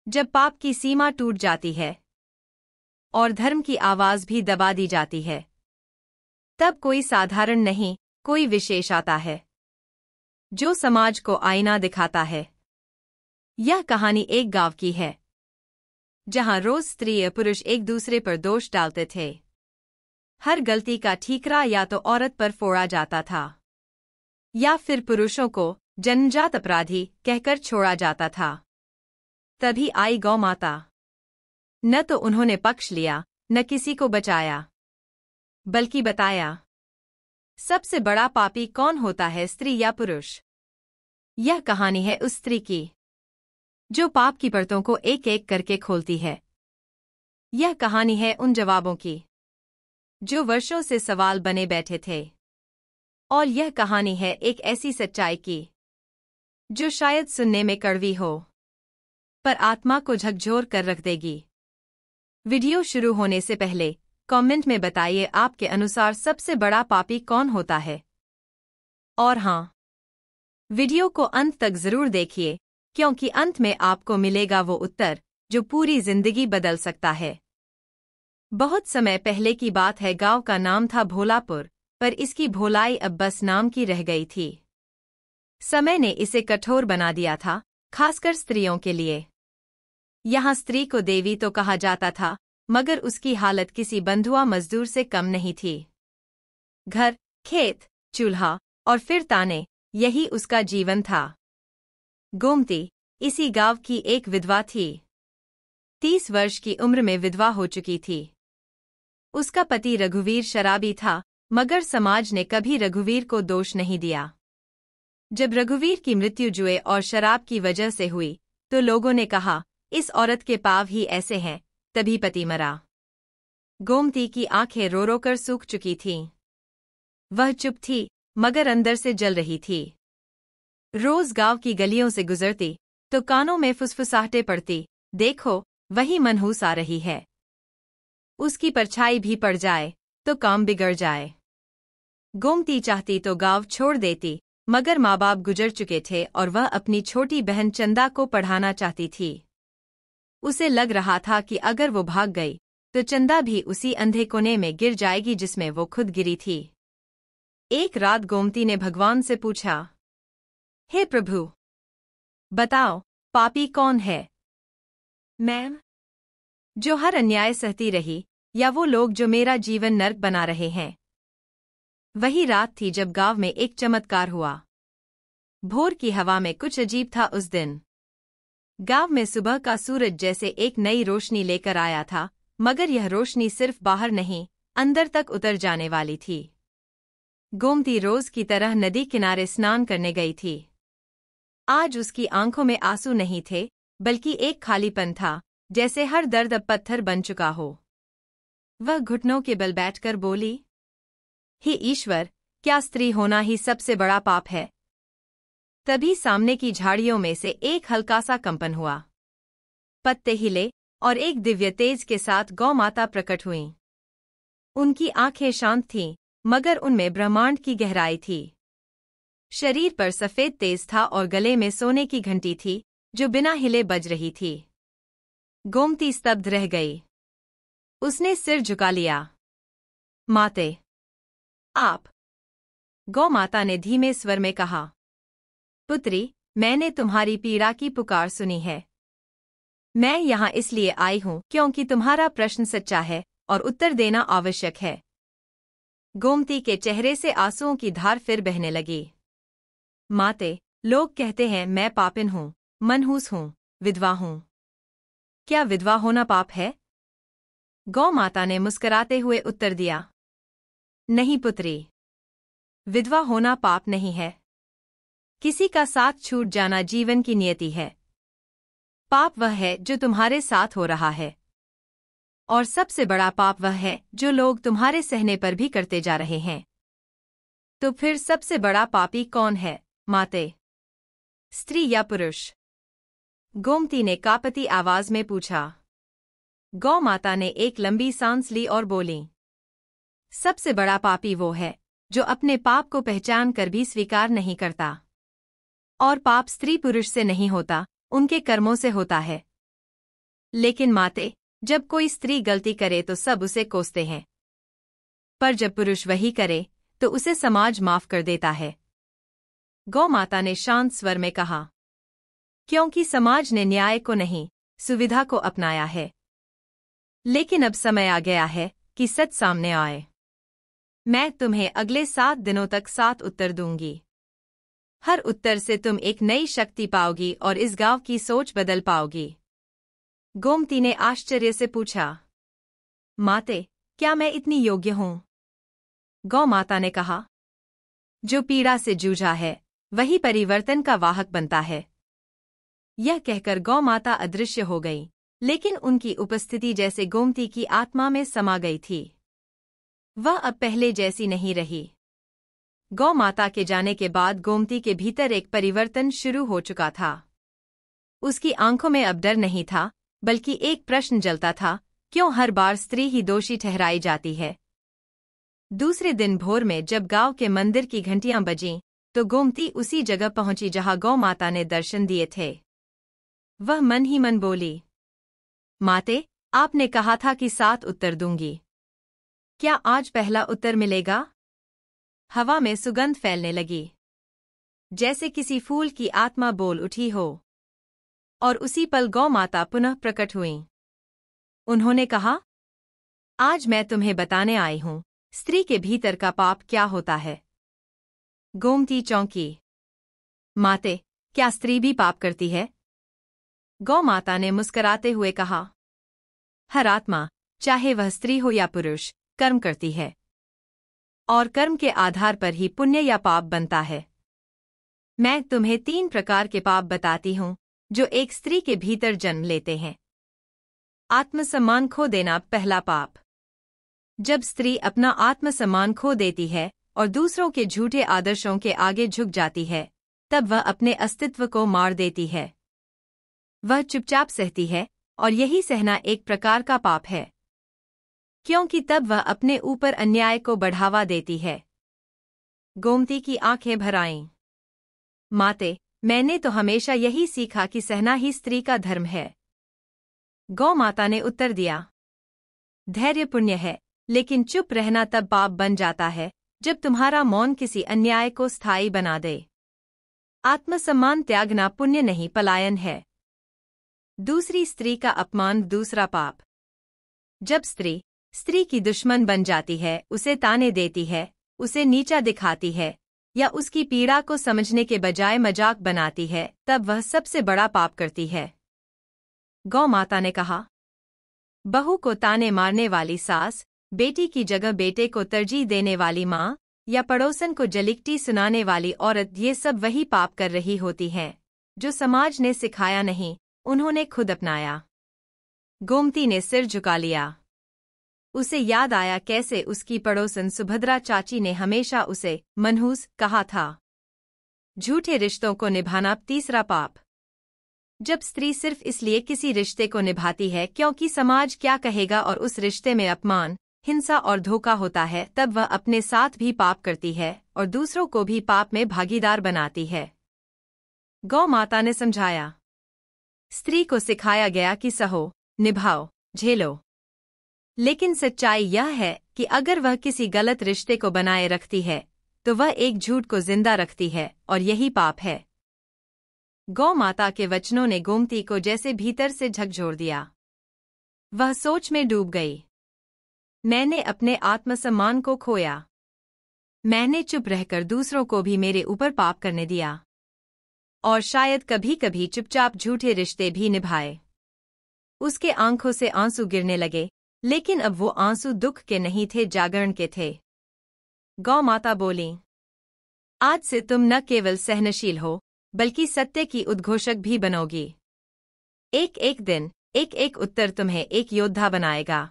जब पाप की सीमा टूट जाती है और धर्म की आवाज भी दबा दी जाती है, तब कोई साधारण नहीं, कोई विशेष आता है जो समाज को आईना दिखाता है। यह कहानी एक गांव की है जहां रोज स्त्री या पुरुष एक दूसरे पर दोष डालते थे। हर गलती का ठीकरा या तो औरत पर फोड़ा जाता था या फिर पुरुषों को जन्मजात अपराधी कहकर छोड़ा जाता था। तभी आई गौ माता। न तो उन्होंने पक्ष लिया, न किसी को बचाया, बल्कि बताया सबसे बड़ा पापी कौन होता है, स्त्री या पुरुष। यह कहानी है उस स्त्री की जो पाप की परतों को एक एक करके खोलती है। यह कहानी है उन जवाबों की जो वर्षों से सवाल बने बैठे थे। और यह कहानी है एक ऐसी सच्चाई की जो शायद सुनने में कड़वी हो, पर आत्मा को झकझोर कर रख देगी। वीडियो शुरू होने से पहले कमेंट में बताइए आपके अनुसार सबसे बड़ा पापी कौन होता है। और हाँ, वीडियो को अंत तक जरूर देखिए, क्योंकि अंत में आपको मिलेगा वो उत्तर जो पूरी जिंदगी बदल सकता है। बहुत समय पहले की बात है। गांव का नाम था भोलापुर, पर इसकी भोलाई अब बस नाम की रह गई थी। समय ने इसे कठोर बना दिया था, खासकर स्त्रियों के लिए। यहाँ स्त्री को देवी तो कहा जाता था, मगर उसकी हालत किसी बंधुआ मजदूर से कम नहीं थी। घर, खेत, चूल्हा और फिर ताने, यही उसका जीवन था। गोमती इसी गांव की एक विधवा थी। 30 वर्ष की उम्र में विधवा हो चुकी थी। उसका पति रघुवीर शराबी था, मगर समाज ने कभी रघुवीर को दोष नहीं दिया। जब रघुवीर की मृत्यु जुए और शराब की वजह से हुई, तो लोगों ने कहा इस औरत के पाँव ही ऐसे हैं, तभी पति मरा। गोमती की आंखें रो रो कर सूख चुकी थीं। वह चुप थी, मगर अंदर से जल रही थी। रोज गांव की गलियों से गुजरती तो कानों में फुसफुसाहटें पड़ती, देखो वही मनहूस आ रही है। उसकी परछाई भी पड़ जाए तो काम बिगड़ जाए। गोमती चाहती तो गांव छोड़ देती, मगर माँ बाप गुजर चुके थे और वह अपनी छोटी बहन चंदा को पढ़ाना चाहती थी। उसे लग रहा था कि अगर वो भाग गई तो चंदा भी उसी अंधे कोने में गिर जाएगी जिसमें वो खुद गिरी थी। एक रात गोमती ने भगवान से पूछा, हे प्रभु, बताओ पापी कौन है? मैं, जो हर अन्याय सहती रही, या वो लोग जो मेरा जीवन नर्क बना रहे हैं? वही रात थी जब गांव में एक चमत्कार हुआ। भोर की हवा में कुछ अजीब था उस दिन। गांव में सुबह का सूरज जैसे एक नई रोशनी लेकर आया था, मगर यह रोशनी सिर्फ बाहर नहीं, अंदर तक उतर जाने वाली थी। गोमती रोज की तरह नदी किनारे स्नान करने गई थी। आज उसकी आंखों में आंसू नहीं थे, बल्कि एक खालीपन था, जैसे हर दर्द अब पत्थर बन चुका हो। वह घुटनों के बल बैठकर बोली, हे ईश्वर, क्या स्त्री होना ही सबसे बड़ा पाप है? तभी सामने की झाड़ियों में से एक हल्का सा कंपन हुआ। पत्ते हिले और एक दिव्य तेज के साथ गौ माता प्रकट हुईं। उनकी आंखें शांत थीं, मगर उनमें ब्रह्मांड की गहराई थी। शरीर पर सफेद तेज था और गले में सोने की घंटी थी, जो बिना हिले बज रही थी। गोमती स्तब्ध रह गई। उसने सिर झुका लिया। माते, आप? गौ माता ने धीमे स्वर में कहा, पुत्री, मैंने तुम्हारी पीड़ा की पुकार सुनी है। मैं यहाँ इसलिए आई हूँ क्योंकि तुम्हारा प्रश्न सच्चा है और उत्तर देना आवश्यक है। गोमती के चेहरे से आंसुओं की धार फिर बहने लगी। माते, लोग कहते हैं मैं पापिन हूँ, मनहूस हूँ, विधवा हूँ। क्या विधवा होना पाप है? गौ माता ने मुस्कुराते हुए उत्तर दिया, नहीं पुत्री, विधवा होना पाप नहीं है। किसी का साथ छूट जाना जीवन की नियति है। पाप वह है जो तुम्हारे साथ हो रहा है, और सबसे बड़ा पाप वह है जो लोग तुम्हारे सहने पर भी करते जा रहे हैं। तो फिर सबसे बड़ा पापी कौन है, माते? स्त्री या पुरुष? गोमती ने कांपती आवाज में पूछा। गौ माता ने एक लंबी सांस ली और बोली, सबसे बड़ा पापी वो है जो अपने पाप को पहचान कर भी स्वीकार नहीं करता। और पाप स्त्री पुरुष से नहीं होता, उनके कर्मों से होता है। लेकिन माते, जब कोई स्त्री गलती करे तो सब उसे कोसते हैं, पर जब पुरुष वही करे तो उसे समाज माफ कर देता है। गौ माता ने शांत स्वर में कहा, क्योंकि समाज ने न्याय को नहीं, सुविधा को अपनाया है। लेकिन अब समय आ गया है कि सच सामने आए। मैं तुम्हें अगले 7 दिनों तक 7 उत्तर दूंगी। हर उत्तर से तुम एक नई शक्ति पाओगी और इस गांव की सोच बदल पाओगी। गोमती ने आश्चर्य से पूछा, माते, क्या मैं इतनी योग्य हूं? गौ माता ने कहा, जो पीड़ा से जूझा है वही परिवर्तन का वाहक बनता है। यह कहकर गौ माता अदृश्य हो गई, लेकिन उनकी उपस्थिति जैसे गोमती की आत्मा में समा गई थी। वह अब पहले जैसी नहीं रही। गौ माता के जाने के बाद गोमती के भीतर एक परिवर्तन शुरू हो चुका था। उसकी आंखों में अब डर नहीं था, बल्कि एक प्रश्न जलता था, क्यों हर बार स्त्री ही दोषी ठहराई जाती है? दूसरे दिन भोर में जब गांव के मंदिर की घंटियां बजीं, तो गोमती उसी जगह पहुंची जहां गौ माता ने दर्शन दिए थे। वह मन ही मन बोली, माते, आपने कहा था कि 7 उत्तर दूंगी। क्या आज पहला उत्तर मिलेगा? हवा में सुगंध फैलने लगी, जैसे किसी फूल की आत्मा बोल उठी हो। और उसी पल गौ माता पुनः प्रकट हुईं। उन्होंने कहा, आज मैं तुम्हें बताने आई हूं, स्त्री के भीतर का पाप क्या होता है। गोमती चौंकी। माते, क्या स्त्री भी पाप करती है? गौ माता ने मुस्कुराते हुए कहा, हर आत्मा, चाहे वह स्त्री हो या पुरुष, कर्म करती है। और कर्म के आधार पर ही पुण्य या पाप बनता है। मैं तुम्हें 3 प्रकार के पाप बताती हूं, जो एक स्त्री के भीतर जन्म लेते हैं। आत्मसम्मान खो देना पहला पाप। जब स्त्री अपना आत्मसम्मान खो देती है और दूसरों के झूठे आदर्शों के आगे झुक जाती है, तब वह अपने अस्तित्व को मार देती है। वह चुपचाप सहती है, और यही सहना एक प्रकार का पाप है, क्योंकि तब वह अपने ऊपर अन्याय को बढ़ावा देती है। गोमती की आंखें भर आईं। माते, मैंने तो हमेशा यही सीखा कि सहना ही स्त्री का धर्म है। गौ माता ने उत्तर दिया, धैर्य पुण्य है, लेकिन चुप रहना तब पाप बन जाता है जब तुम्हारा मौन किसी अन्याय को स्थायी बना दे। आत्मसम्मान त्यागना पुण्य नहीं, पलायन है। दूसरी स्त्री का अपमान दूसरा पाप। जब स्त्री की दुश्मन बन जाती है, उसे ताने देती है, उसे नीचा दिखाती है, या उसकी पीड़ा को समझने के बजाय मजाक बनाती है, तब वह सबसे बड़ा पाप करती है। गौ माता ने कहा, बहू को ताने मारने वाली सास, बेटी की जगह बेटे को तरजीह देने वाली माँ, या पड़ोसन को जलिकटी सुनाने वाली औरत, ये सब वही पाप कर रही होती हैं जो समाज ने सिखाया नहीं, उन्होंने खुद अपनाया। गोमती ने सिर झुका लिया। उसे याद आया कैसे उसकी पड़ोसन सुभद्रा चाची ने हमेशा उसे मनहूस कहा था। झूठे रिश्तों को निभाना तीसरा पाप। जब स्त्री सिर्फ इसलिए किसी रिश्ते को निभाती है क्योंकि समाज क्या कहेगा और उस रिश्ते में अपमान, हिंसा और धोखा होता है, तब वह अपने साथ भी पाप करती है और दूसरों को भी पाप में भागीदार बनाती है। गौ माता ने समझाया, स्त्री को सिखाया गया कि सहो, निभाओ, झेलो। लेकिन सच्चाई यह है कि अगर वह किसी गलत रिश्ते को बनाए रखती है, तो वह एक झूठ को जिंदा रखती है, और यही पाप है। गौ माता के वचनों ने गोमती को जैसे भीतर से झकझोर दिया। वह सोच में डूब गई। मैंने अपने आत्मसम्मान को खोया। मैंने चुप रहकर दूसरों को भी मेरे ऊपर पाप करने दिया, और शायद कभी कभी चुपचाप झूठे रिश्ते भी निभाए। उसके आंखों से आंसू गिरने लगे, लेकिन अब वो आंसू दुख के नहीं थे, जागरण के थे। गौ माता बोली, आज से तुम न केवल सहनशील हो, बल्कि सत्य की उद्घोषक भी बनोगी। एक एक दिन, एक एक उत्तर तुम्हें एक योद्धा बनाएगा,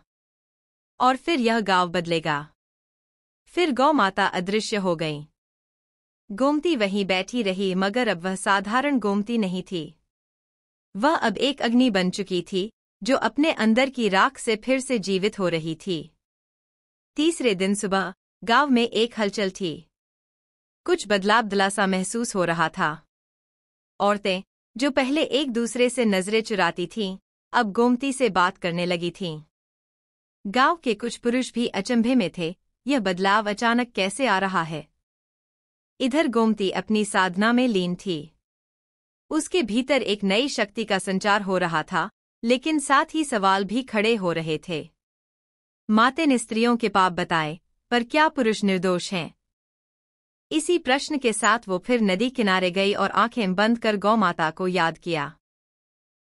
और फिर यह गांव बदलेगा। फिर गौ माता अदृश्य हो गई। गोमती वहीं बैठी रही, मगर अब वह साधारण गोमती नहीं थी। वह अब एक अग्नि बन चुकी थी, जो अपने अंदर की राख से फिर से जीवित हो रही थी। तीसरे दिन सुबह गांव में एक हलचल थी। कुछ बदलाव सा महसूस हो रहा था। औरतें, जो पहले एक दूसरे से नजरें चुराती थीं, अब गोमती से बात करने लगी थीं। गांव के कुछ पुरुष भी अचंभे में थे, यह बदलाव अचानक कैसे आ रहा है। इधर गोमती अपनी साधना में लीन थी। उसके भीतर एक नई शक्ति का संचार हो रहा था, लेकिन साथ ही सवाल भी खड़े हो रहे थे। माते ने स्त्रियों के पाप बताए, पर क्या पुरुष निर्दोष हैं? इसी प्रश्न के साथ वो फिर नदी किनारे गई और आंखें बंद कर गौ माता को याद किया।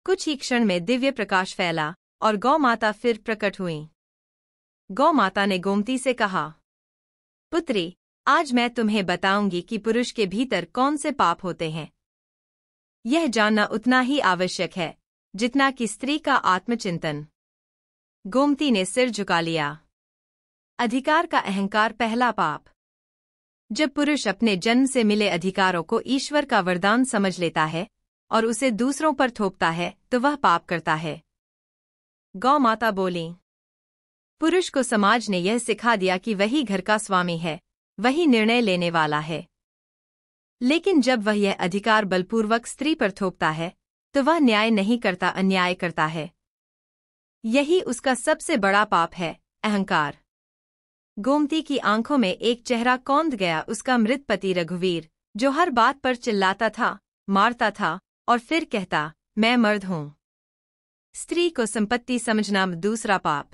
कुछ ही क्षण में दिव्य प्रकाश फैला और गौ माता फिर प्रकट हुई। गौ माता ने गोमती से कहा, पुत्री, आज मैं तुम्हें बताऊंगी कि पुरुष के भीतर कौन से पाप होते हैं। यह जानना उतना ही आवश्यक है जितना कि स्त्री का आत्मचिंतन। गोमती ने सिर झुका लिया। अधिकार का अहंकार पहला पाप। जब पुरुष अपने जन्म से मिले अधिकारों को ईश्वर का वरदान समझ लेता है और उसे दूसरों पर थोपता है तो वह पाप करता है। गौ माता बोली, पुरुष को समाज ने यह सिखा दिया कि वही घर का स्वामी है, वही निर्णय लेने वाला है। लेकिन जब वह यह अधिकार बलपूर्वक स्त्री पर थोपता है तो वह न्याय नहीं करता, अन्याय करता है। यही उसका सबसे बड़ा पाप है, अहंकार। गोमती की आंखों में एक चेहरा कौंध गया, उसका मृत पति रघुवीर, जो हर बात पर चिल्लाता था, मारता था और फिर कहता, मैं मर्द हूं। स्त्री को संपत्ति समझना दूसरा पाप।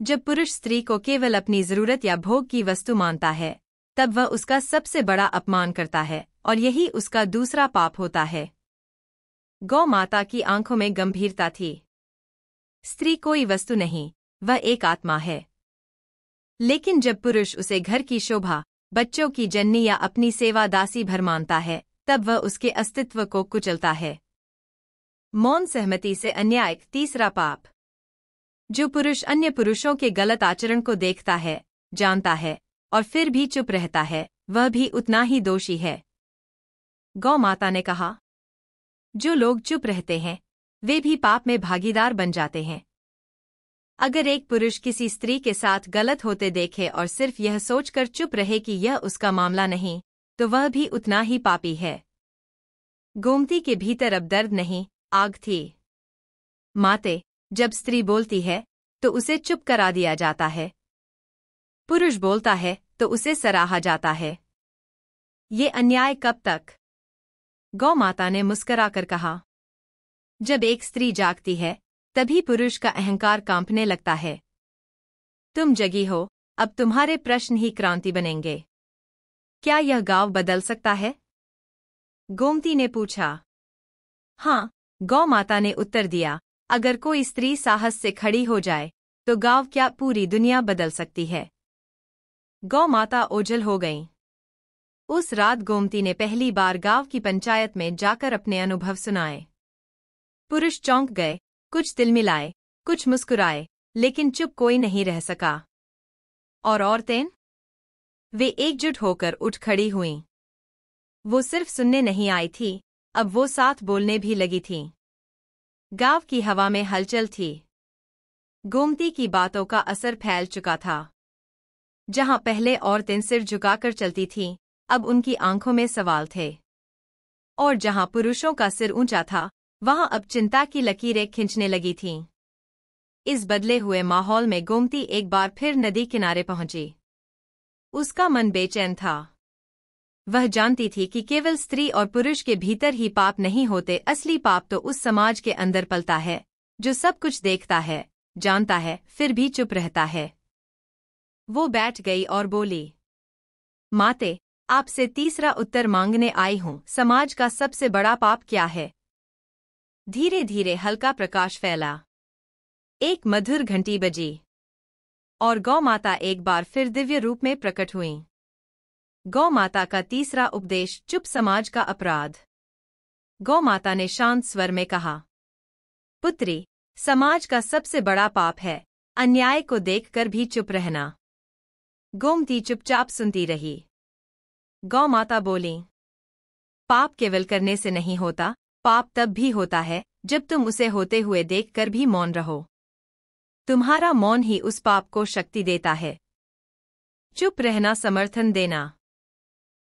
जब पुरुष स्त्री को केवल अपनी जरूरत या भोग की वस्तु मानता है, तब वह उसका सबसे बड़ा अपमान करता है और यही उसका दूसरा पाप होता है। गौ माता की आंखों में गंभीरता थी। स्त्री कोई वस्तु नहीं, वह एक आत्मा है। लेकिन जब पुरुष उसे घर की शोभा, बच्चों की जननी या अपनी सेवा दासी भर मानता है, तब वह उसके अस्तित्व को कुचलता है। मौन सहमति से अन्याय तीसरा पाप। जो पुरुष अन्य पुरुषों के गलत आचरण को देखता है, जानता है और फिर भी चुप रहता है, वह भी उतना ही दोषी है। गौ माता ने कहा, जो लोग चुप रहते हैं वे भी पाप में भागीदार बन जाते हैं। अगर एक पुरुष किसी स्त्री के साथ गलत होते देखे और सिर्फ यह सोचकर चुप रहे कि यह उसका मामला नहीं, तो वह भी उतना ही पापी है। गोमती के भीतर अब दर्द नहीं, आग थी। माते, जब स्त्री बोलती है तो उसे चुप करा दिया जाता है। पुरुष बोलता है तो उसे सराहा जाता है। ये अन्याय कब तक? गौ माता ने मुस्कराकर कहा, जब एक स्त्री जागती है तभी पुरुष का अहंकार कांपने लगता है। तुम जगी हो, अब तुम्हारे प्रश्न ही क्रांति बनेंगे। क्या यह गांव बदल सकता है? गोमती ने पूछा। हाँ, गौ माता ने उत्तर दिया, अगर कोई स्त्री साहस से खड़ी हो जाए तो गांव क्या पूरी दुनिया बदल सकती है। गौ माता ओझल हो गईं। उस रात गोमती ने पहली बार गांव की पंचायत में जाकर अपने अनुभव सुनाए। पुरुष चौंक गए, कुछ तिलमिलाए, कुछ मुस्कुराए, लेकिन चुप कोई नहीं रह सका। और औरतें? वे एकजुट होकर उठ खड़ी हुईं। वो सिर्फ सुनने नहीं आई थी, अब वो साथ बोलने भी लगी थीं। गांव की हवा में हलचल थी। गोमती की बातों का असर फैल चुका था। जहां पहले औरतें सिर झुकाकर चलती थीं, अब उनकी आंखों में सवाल थे। और जहां पुरुषों का सिर ऊंचा था, वहां अब चिंता की लकीरें खिंचने लगी थीं। इस बदले हुए माहौल में गोमती एक बार फिर नदी किनारे पहुंची। उसका मन बेचैन था। वह जानती थी कि केवल स्त्री और पुरुष के भीतर ही पाप नहीं होते, असली पाप तो उस समाज के अंदर पलता है जो सब कुछ देखता है, जानता है, फिर भी चुप रहता है। वो बैठ गई और बोली, माते, आपसे तीसरा उत्तर मांगने आई हूं। समाज का सबसे बड़ा पाप क्या है? धीरे धीरे हल्का प्रकाश फैला। एक मधुर घंटी बजी और गौ माता एक बार फिर दिव्य रूप में प्रकट हुईं। गौ माता का तीसरा उपदेश, चुप समाज का अपराध। गौ माता ने शांत स्वर में कहा, पुत्री, समाज का सबसे बड़ा पाप है अन्याय को देखकर भी चुप रहना। गोमती चुपचाप सुनती रही। गौ माता बोली, पाप केवल करने से नहीं होता, पाप तब भी होता है जब तुम उसे होते हुए देखकर भी मौन रहो। तुम्हारा मौन ही उस पाप को शक्ति देता है। चुप रहना समर्थन देना।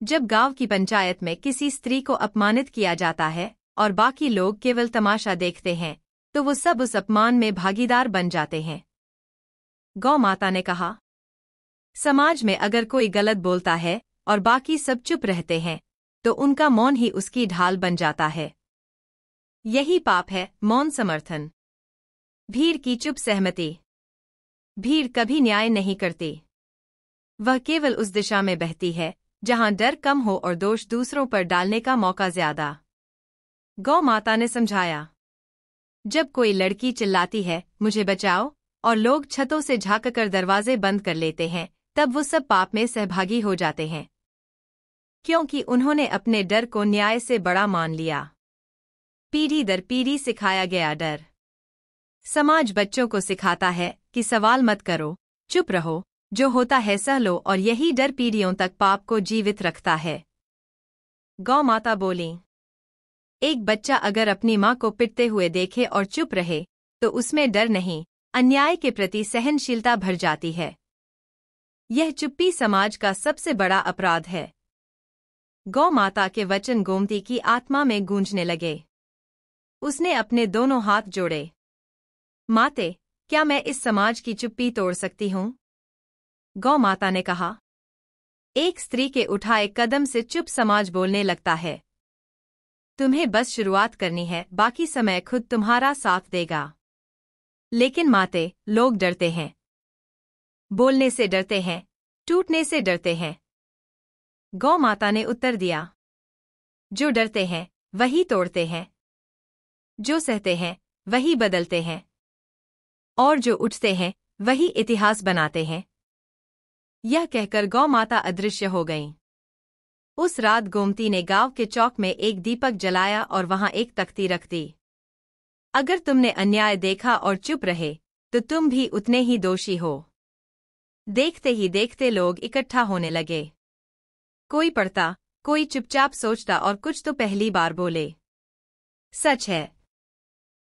जब गांव की पंचायत में किसी स्त्री को अपमानित किया जाता है और बाकी लोग केवल तमाशा देखते हैं, तो वो सब उस अपमान में भागीदार बन जाते हैं। गौ माता ने कहा, समाज में अगर कोई गलत बोलता है और बाकी सब चुप रहते हैं तो उनका मौन ही उसकी ढाल बन जाता है। यही पाप है, मौन समर्थन। भीड़ की चुप सहमति। भीड़ कभी न्याय नहीं करती। वह केवल उस दिशा में बहती है जहां डर कम हो और दोष दूसरों पर डालने का मौका ज्यादा। गौ माता ने समझाया, जब कोई लड़की चिल्लाती है, मुझे बचाओ, और लोग छतों से झांककर दरवाजे बंद कर लेते हैं, तब वो सब पाप में सहभागी हो जाते हैं, क्योंकि उन्होंने अपने डर को न्याय से बड़ा मान लिया। पीढ़ी दर पीढ़ी सिखाया गया डर। समाज बच्चों को सिखाता है कि सवाल मत करो, चुप रहो, जो होता है सह लो, और यही डर पीढ़ियों तक पाप को जीवित रखता है। गौ माता बोली, एक बच्चा अगर अपनी माँ को पिटते हुए देखे और चुप रहे तो उसमें डर नहीं, अन्याय के प्रति सहनशीलता भर जाती है। यह चुप्पी समाज का सबसे बड़ा अपराध है। गौ माता के वचन गोमती की आत्मा में गूंजने लगे। उसने अपने दोनों हाथ जोड़े। माते, क्या मैं इस समाज की चुप्पी तोड़ सकती हूँ? गौ माता ने कहा, एक स्त्री के उठाए कदम से चुप समाज बोलने लगता है। तुम्हें बस शुरुआत करनी है, बाकी समय खुद तुम्हारा साथ देगा। लेकिन माते, लोग डरते हैं। बोलने से डरते हैं, टूटने से डरते हैं। गौ माता ने उत्तर दिया, जो डरते हैं वही तोड़ते हैं, जो सहते हैं वही बदलते हैं, और जो उठते हैं वही इतिहास बनाते हैं। यह कहकर गौ माता अदृश्य हो गईं। उस रात गोमती ने गांव के चौक में एक दीपक जलाया और वहां एक तख्ती रख दी। अगर तुमने अन्याय देखा और चुप रहे तो तुम भी उतने ही दोषी हो। देखते ही देखते लोग इकट्ठा होने लगे। कोई पढ़ता, कोई चुपचाप सोचता और कुछ तो पहली बार बोले। सच है,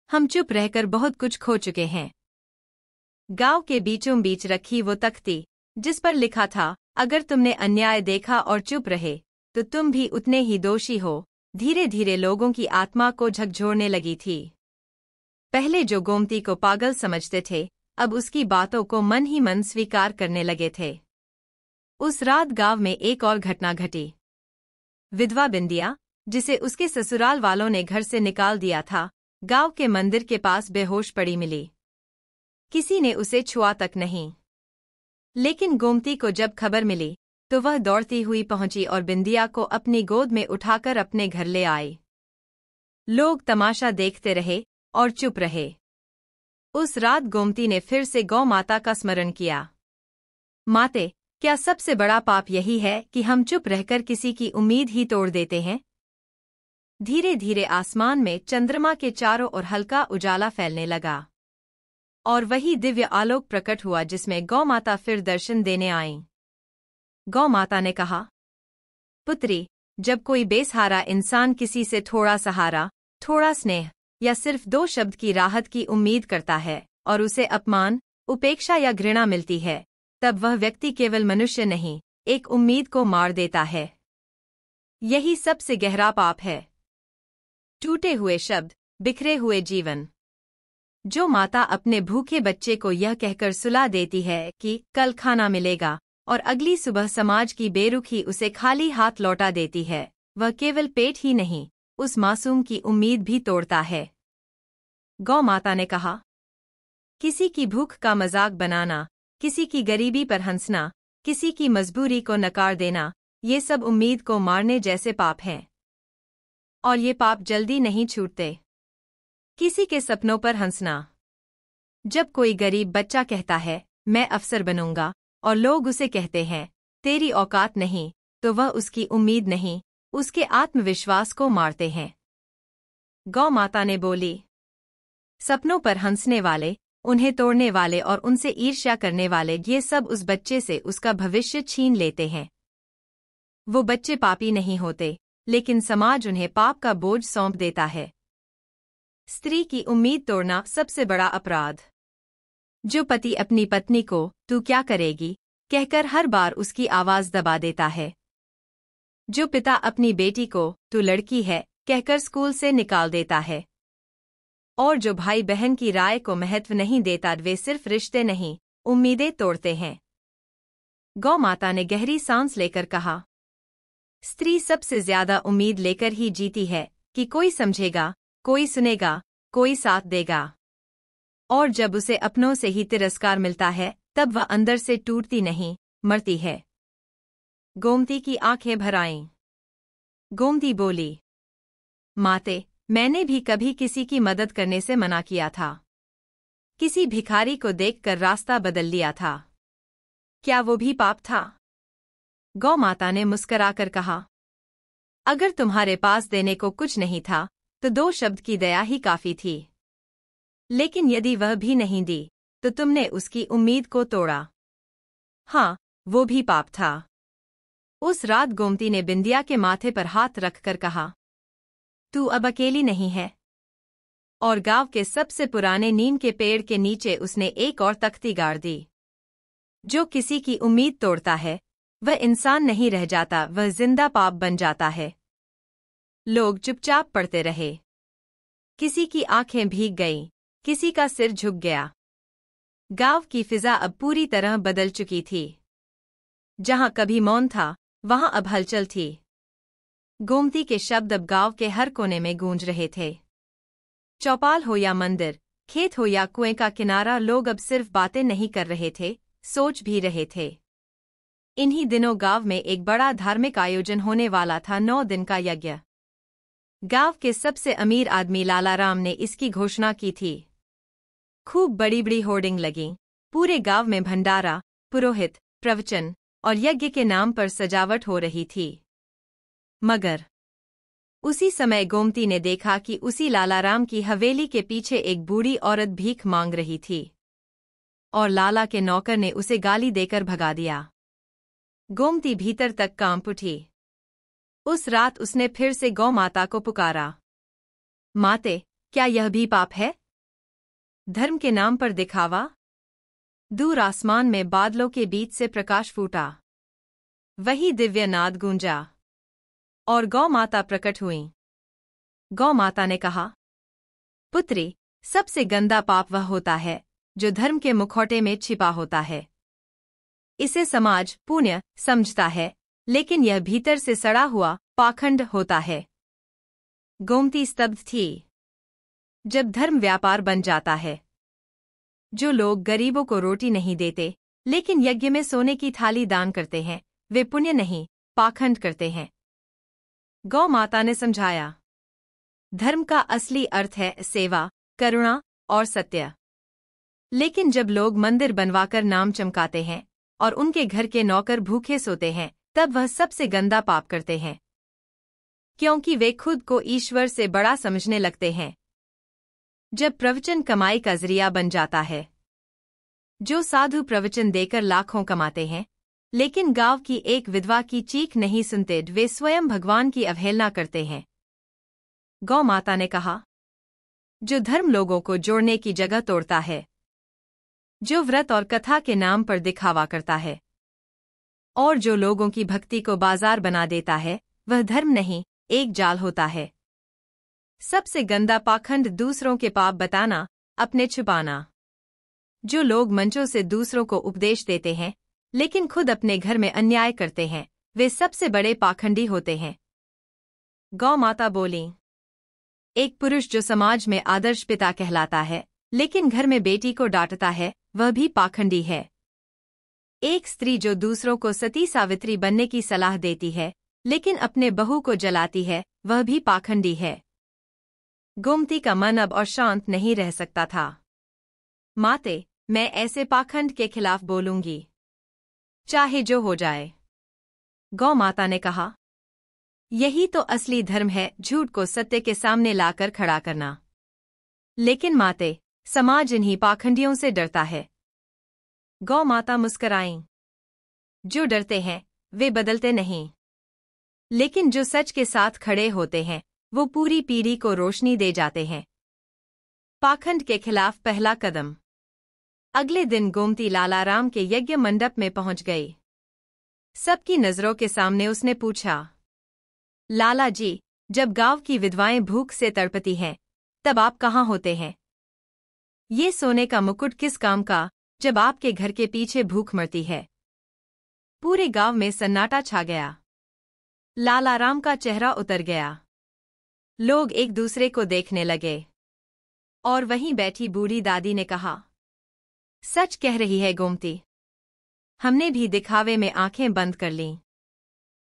हम चुप रहकर बहुत कुछ खो चुके हैं। गांव के बीचों बीच रखी वो तख्ती, जिस पर लिखा था, अगर तुमने अन्याय देखा और चुप रहे तो तुम भी उतने ही दोषी हो, धीरे धीरे लोगों की आत्मा को झकझोरने लगी थी। पहले जो गोमती को पागल समझते थे, अब उसकी बातों को मन ही मन स्वीकार करने लगे थे। उस रात गांव में एक और घटना घटी। विधवा बिंदिया, जिसे उसके ससुराल वालों ने घर से निकाल दिया था, गांव के मंदिर के पास बेहोश पड़ी मिली। किसी ने उसे छुआ तक नहीं। लेकिन गोमती को जब खबर मिली तो वह दौड़ती हुई पहुंची और बिंदिया को अपनी गोद में उठाकर अपने घर ले आई। लोग तमाशा देखते रहे और चुप रहे। उस रात गोमती ने फिर से गौ माता का स्मरण किया। माते, क्या सबसे बड़ा पाप यही है कि हम चुप रहकर किसी की उम्मीद ही तोड़ देते हैं? धीरे धीरे आसमान में चंद्रमा के चारों ओर हल्का उजाला फैलने लगा, और वही दिव्य आलोक प्रकट हुआ जिसमें गौ माता फिर दर्शन देने आईं। गौ माता ने कहा, पुत्री, जब कोई बेसहारा इंसान किसी से थोड़ा सहारा, थोड़ा स्नेह या सिर्फ 2 शब्द की राहत की उम्मीद करता है और उसे अपमान, उपेक्षा या घृणा मिलती है, तब वह व्यक्ति केवल मनुष्य नहीं, एक उम्मीद को मार देता है। यही सबसे गहरा पाप है। टूटे हुए शब्द, बिखरे हुए जीवन। जो माता अपने भूखे बच्चे को यह कहकर सुला देती है कि कल खाना मिलेगा और अगली सुबह समाज की बेरुखी उसे खाली हाथ लौटा देती है, वह केवल पेट ही नहीं, उस मासूम की उम्मीद भी तोड़ता है। गौ माता ने कहा, किसी की भूख का मजाक बनाना, किसी की गरीबी पर हंसना, किसी की मजबूरी को नकार देना, ये सब उम्मीद को मारने जैसे पाप हैं। और ये पाप जल्दी नहीं छूटते। किसी के सपनों पर हंसना। जब कोई गरीब बच्चा कहता है, मैं अफसर बनूंगा, और लोग उसे कहते हैं, तेरी औकात नहीं, तो वह उसकी उम्मीद नहीं, उसके आत्मविश्वास को मारते हैं। गौ माता ने बोली, सपनों पर हंसने वाले, उन्हें तोड़ने वाले और उनसे ईर्ष्या करने वाले, ये सब उस बच्चे से उसका भविष्य छीन लेते हैं। वो बच्चे पापी नहीं होते, लेकिन समाज उन्हें पाप का बोझ सौंप देता है। स्त्री की उम्मीद तोड़ना सबसे बड़ा अपराध। जो पति अपनी पत्नी को तू क्या करेगी कहकर हर बार उसकी आवाज दबा देता है। जो पिता अपनी बेटी को तू लड़की है कहकर स्कूल से निकाल देता है। और जो भाई बहन की राय को महत्व नहीं देता वे सिर्फ रिश्ते नहीं, उम्मीदें तोड़ते हैं। गौ माता ने गहरी सांस लेकर कहा, स्त्री सबसे ज्यादा उम्मीद लेकर ही जीती है कि कोई समझेगा, कोई सुनेगा, कोई साथ देगा। और जब उसे अपनों से ही तिरस्कार मिलता है तब वह अंदर से टूटती नहीं, मरती है। गोमती की आंखें भर आईं। गोमती बोली, माते, मैंने भी कभी किसी की मदद करने से मना किया था। किसी भिखारी को देखकर रास्ता बदल लिया था। क्या वो भी पाप था? गौ माता ने मुस्कराकर कहा, अगर तुम्हारे पास देने को कुछ नहीं था तो 2 शब्द की दया ही काफी थी। लेकिन यदि वह भी नहीं दी तो तुमने उसकी उम्मीद को तोड़ा। हाँ, वो भी पाप था। उस रात गोमती ने बिंदिया के माथे पर हाथ रखकर कहा, तू अब अकेली नहीं है। और गांव के सबसे पुराने नीम के पेड़ के नीचे उसने एक और तख्ती गाड़ दी। जो किसी की उम्मीद तोड़ता है वह इंसान नहीं रह जाता, वह जिंदा पाप बन जाता है। लोग चुपचाप पढ़ते रहे। किसी की आंखें भीग गईं, किसी का सिर झुक गया। गांव की फिजा अब पूरी तरह बदल चुकी थी। जहां कभी मौन था वहां अब हलचल थी। गोमती के शब्द अब गांव के हर कोने में गूंज रहे थे। चौपाल हो या मंदिर, खेत हो या कुएं का किनारा, लोग अब सिर्फ बातें नहीं कर रहे थे, सोच भी रहे थे। इन्हीं दिनों गांव में एक बड़ा धार्मिक आयोजन होने वाला था, 9 दिन का यज्ञ। गांव के सबसे अमीर आदमी लालाराम ने इसकी घोषणा की थी। खूब बड़ी बड़ी होर्डिंग लगीं। पूरे गांव में भंडारा, पुरोहित, प्रवचन और यज्ञ के नाम पर सजावट हो रही थी। मगर उसी समय गोमती ने देखा कि उसी लालाराम की हवेली के पीछे एक बूढ़ी औरत भीख मांग रही थी। और लाला के नौकर ने उसे गाली देकर भगा दिया। गोमती भीतर तक कांप उठी। उस रात उसने फिर से गौ माता को पुकारा, माते, क्या यह भी पाप है? धर्म के नाम पर दिखावा? दूर आसमान में बादलों के बीच से प्रकाश फूटा। वही दिव्य नाद गूंजा और गौ माता प्रकट हुई। गौ माता ने कहा, पुत्री, सबसे गंदा पाप वह होता है जो धर्म के मुखौटे में छिपा होता है। इसे समाज पुण्य समझता है, लेकिन यह भीतर से सड़ा हुआ पाखंड होता है। गोमती स्तब्ध थी। जब धर्म व्यापार बन जाता है, जो लोग गरीबों को रोटी नहीं देते लेकिन यज्ञ में सोने की थाली दान करते हैं, वे पुण्य नहीं, पाखंड करते हैं। गौ माता ने समझाया, धर्म का असली अर्थ है सेवा, करुणा और सत्य। लेकिन जब लोग मंदिर बनवाकर नाम चमकाते हैं और उनके घर के नौकर भूखे सोते हैं, तब वह सबसे गंदा पाप करते हैं, क्योंकि वे खुद को ईश्वर से बड़ा समझने लगते हैं। जब प्रवचन कमाई का जरिया बन जाता है, जो साधु प्रवचन देकर लाखों कमाते हैं लेकिन गांव की एक विधवा की चीख नहीं सुनते, वे स्वयं भगवान की अवहेलना करते हैं। गौ माता ने कहा, जो धर्म लोगों को जोड़ने की जगह तोड़ता है, जो व्रत और कथा के नाम पर दिखावा करता है और जो लोगों की भक्ति को बाजार बना देता है, वह धर्म नहीं, एक जाल होता है। सबसे गंदा पाखंड दूसरों के पाप बताना, अपने छुपाना। जो लोग मंचों से दूसरों को उपदेश देते हैं लेकिन खुद अपने घर में अन्याय करते हैं, वे सबसे बड़े पाखंडी होते हैं। गौ माता बोली, एक पुरुष जो समाज में आदर्श पिता कहलाता है लेकिन घर में बेटी को डांटता है, वह भी पाखंडी है। एक स्त्री जो दूसरों को सती सावित्री बनने की सलाह देती है लेकिन अपने बहू को जलाती है, वह भी पाखंडी है। गोमती का मन अब और शांत नहीं रह सकता था। माते, मैं ऐसे पाखंड के खिलाफ बोलूंगी, चाहे जो हो जाए। गौ माता ने कहा, यही तो असली धर्म है, झूठ को सत्य के सामने लाकर खड़ा करना। लेकिन माते, समाज इन्हीं पाखंडियों से डरता है। गौ माता मुस्कराईं। जो डरते हैं वे बदलते नहीं, लेकिन जो सच के साथ खड़े होते हैं वो पूरी पीढ़ी को रोशनी दे जाते हैं। पाखंड के खिलाफ पहला कदम। अगले दिन गोमती लालाराम के यज्ञ मंडप में पहुंच गई। सबकी नजरों के सामने उसने पूछा, लाला जी, जब गांव की विधवाएं भूख से तड़पती हैं तब आप कहाँ होते हैं? ये सोने का मुकुट किस काम का, जब आपके घर के पीछे भूख मरती है? पूरे गांव में सन्नाटा छा गया। लालाराम का चेहरा उतर गया। लोग एक दूसरे को देखने लगे। और वहीं बैठी बूढ़ी दादी ने कहा, सच कह रही है गोमती। हमने भी दिखावे में आंखें बंद कर लीं।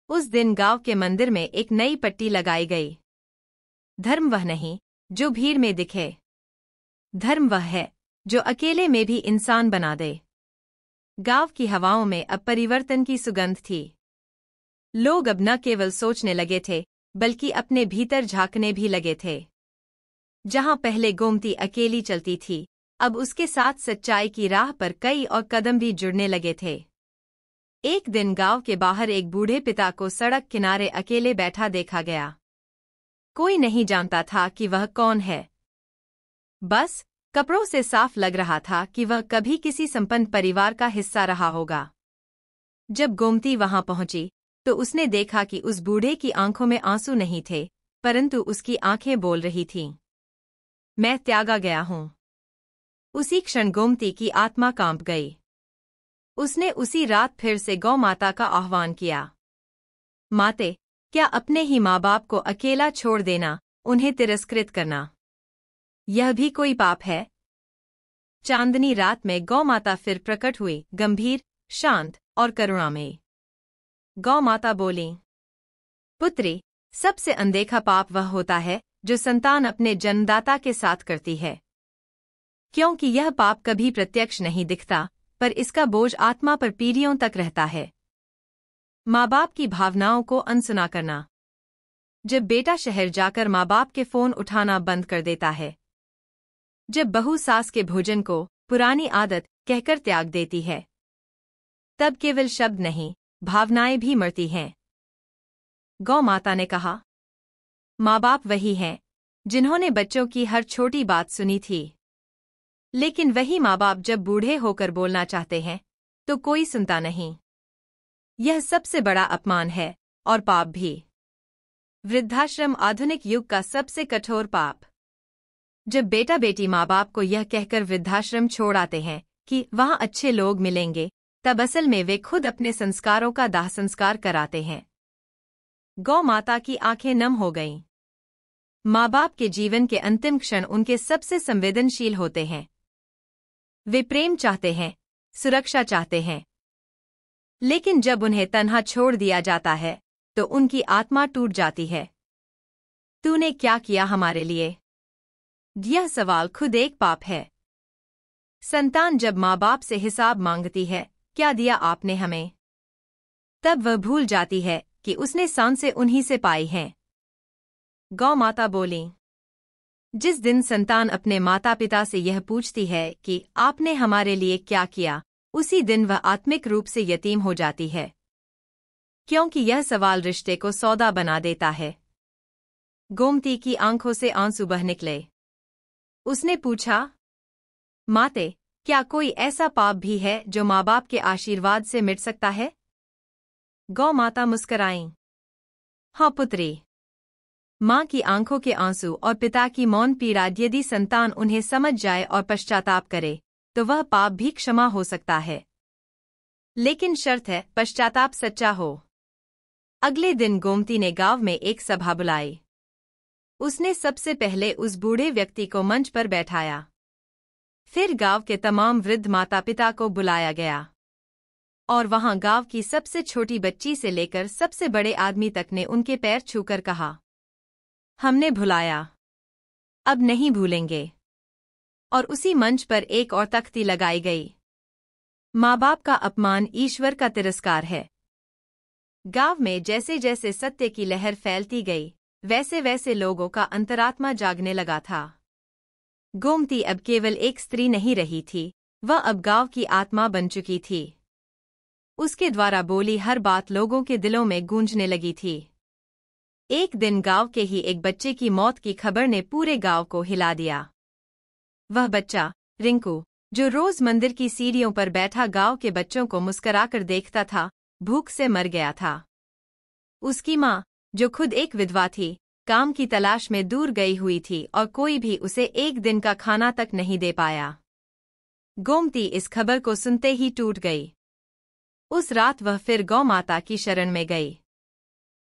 उस दिन गांव के मंदिर में एक नई पट्टी लगाई गई। धर्म वह नहीं जो भीड़ में दिखे। धर्म वह है जो अकेले में भी इंसान बना दे। गांव की हवाओं में अब परिवर्तन की सुगंध थी। लोग अब न केवल सोचने लगे थे, बल्कि अपने भीतर झांकने भी लगे थे। जहां पहले गोमती अकेली चलती थी, अब उसके साथ सच्चाई की राह पर कई और कदम भी जुड़ने लगे थे। एक दिन गांव के बाहर एक बूढ़े पिता को सड़क किनारे अकेले बैठा देखा गया। कोई नहीं जानता था कि वह कौन है। बस कपड़ों से साफ लग रहा था कि वह कभी किसी संपन्न परिवार का हिस्सा रहा होगा। जब गोमती वहां पहुंची तो उसने देखा कि उस बूढ़े की आंखों में आंसू नहीं थे, परंतु उसकी आंखें बोल रही थीं, मैं त्यागा गया हूं। उसी क्षण गोमती की आत्मा कांप गई। उसने उसी रात फिर से गौ माता का आह्वान किया। माते, क्या अपने ही माँ बाप को अकेला छोड़ देना, उन्हें तिरस्कृत करना, यह भी कोई पाप है? चांदनी रात में गौ माता फिर प्रकट हुई, गंभीर, शांत और करुणामयी। गौ माता बोली, पुत्री, सबसे अनदेखा पाप वह होता है जो संतान अपने जन्मदाता के साथ करती है। क्योंकि यह पाप कभी प्रत्यक्ष नहीं दिखता, पर इसका बोझ आत्मा पर पीढ़ियों तक रहता है। माँ बाप की भावनाओं को अनसुना करना। जब बेटा शहर जाकर माँ बाप के फोन उठाना बंद कर देता है, जब बहू सास के भोजन को पुरानी आदत कहकर त्याग देती है, तब केवल शब्द नहीं, भावनाएं भी मरती हैं। गौ माता ने कहा, माँ बाप वही हैं जिन्होंने बच्चों की हर छोटी बात सुनी थी। लेकिन वही माँ बाप जब बूढ़े होकर बोलना चाहते हैं तो कोई सुनता नहीं। यह सबसे बड़ा अपमान है और पाप भी। वृद्धाश्रम आधुनिक युग का सबसे कठोर पाप। जब बेटा बेटी माँ बाप को यह कहकर वृद्धाश्रम छोड़ आते हैं कि वहाँ अच्छे लोग मिलेंगे, तब असल में वे खुद अपने संस्कारों का दाह संस्कार कराते हैं। गौ माता की आंखें नम हो गईं। माँ बाप के जीवन के अंतिम क्षण उनके सबसे संवेदनशील होते हैं। वे प्रेम चाहते हैं, सुरक्षा चाहते हैं। लेकिन जब उन्हें तन्हा छोड़ दिया जाता है तो उनकी आत्मा टूट जाती है। तूने क्या किया हमारे लिए? यह सवाल खुद एक पाप है। संतान जब माँ बाप से हिसाब मांगती है, क्या दिया आपने हमें, तब वह भूल जाती है कि उसने सांसें उन्हीं से पाई हैं। गौ माता बोली, जिस दिन संतान अपने माता पिता से यह पूछती है कि आपने हमारे लिए क्या किया, उसी दिन वह आत्मिक रूप से यतीम हो जाती है। क्योंकि यह सवाल रिश्ते को सौदा बना देता है। गोमती की आंखों से आंसू बह निकले। उसने पूछा, माते, क्या कोई ऐसा पाप भी है जो माँ बाप के आशीर्वाद से मिट सकता है? गौ माता मुस्कराईं। हाँ पुत्री। माँ की आंखों के आंसू और पिता की मौन पीड़ा, यदि संतान उन्हें समझ जाए और पश्चाताप करे तो वह पाप भी क्षमा हो सकता है। लेकिन शर्त है, पश्चाताप सच्चा हो। अगले दिन गोमती ने गांव में एक सभा बुलाई। उसने सबसे पहले उस बूढ़े व्यक्ति को मंच पर बैठाया। फिर गांव के तमाम वृद्ध माता पिता को बुलाया गया। और वहां गांव की सबसे छोटी बच्ची से लेकर सबसे बड़े आदमी तक ने उनके पैर छूकर कहा, हमने भुलाया, अब नहीं भूलेंगे। और उसी मंच पर एक और तख्ती लगाई गई। माँ बाप का अपमान ईश्वर का तिरस्कार है। गांव में जैसे जैसे सत्य की लहर फैलती गई, वैसे वैसे लोगों का अंतरात्मा जागने लगा था। गोमती अब केवल एक स्त्री नहीं रही थी, वह अब गांव की आत्मा बन चुकी थी। उसके द्वारा बोली हर बात लोगों के दिलों में गूंजने लगी थी। एक दिन गांव के ही एक बच्चे की मौत की खबर ने पूरे गांव को हिला दिया। वह बच्चा, रिंकू, जो रोज मंदिर की सीढ़ियों पर बैठा गांव के बच्चों को मुस्कुराकर देखता था, भूख से मर गया था। उसकी माँ, जो खुद एक विधवा थी, काम की तलाश में दूर गई हुई थी और कोई भी उसे एक दिन का खाना तक नहीं दे पाया। गोमती इस खबर को सुनते ही टूट गई। उस रात वह फिर गौ माता की शरण में गई।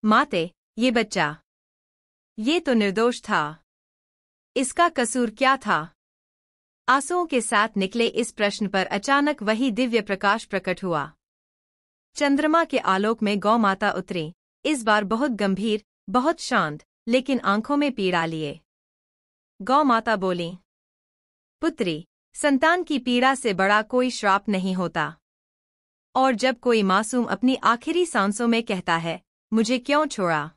माते, ये बच्चा, ये तो निर्दोष था। इसका कसूर क्या था? आंसुओं के साथ निकले इस प्रश्न पर अचानक वही दिव्य प्रकाश प्रकट हुआ। चंद्रमा के आलोक में गौ माता उतरी, इस बार बहुत गंभीर, बहुत शांत, लेकिन आंखों में पीड़ा लिए। गौ माता बोली, पुत्री, संतान की पीड़ा से बड़ा कोई श्राप नहीं होता। और जब कोई मासूम अपनी आखिरी सांसों में कहता है, मुझे क्यों छोड़ा,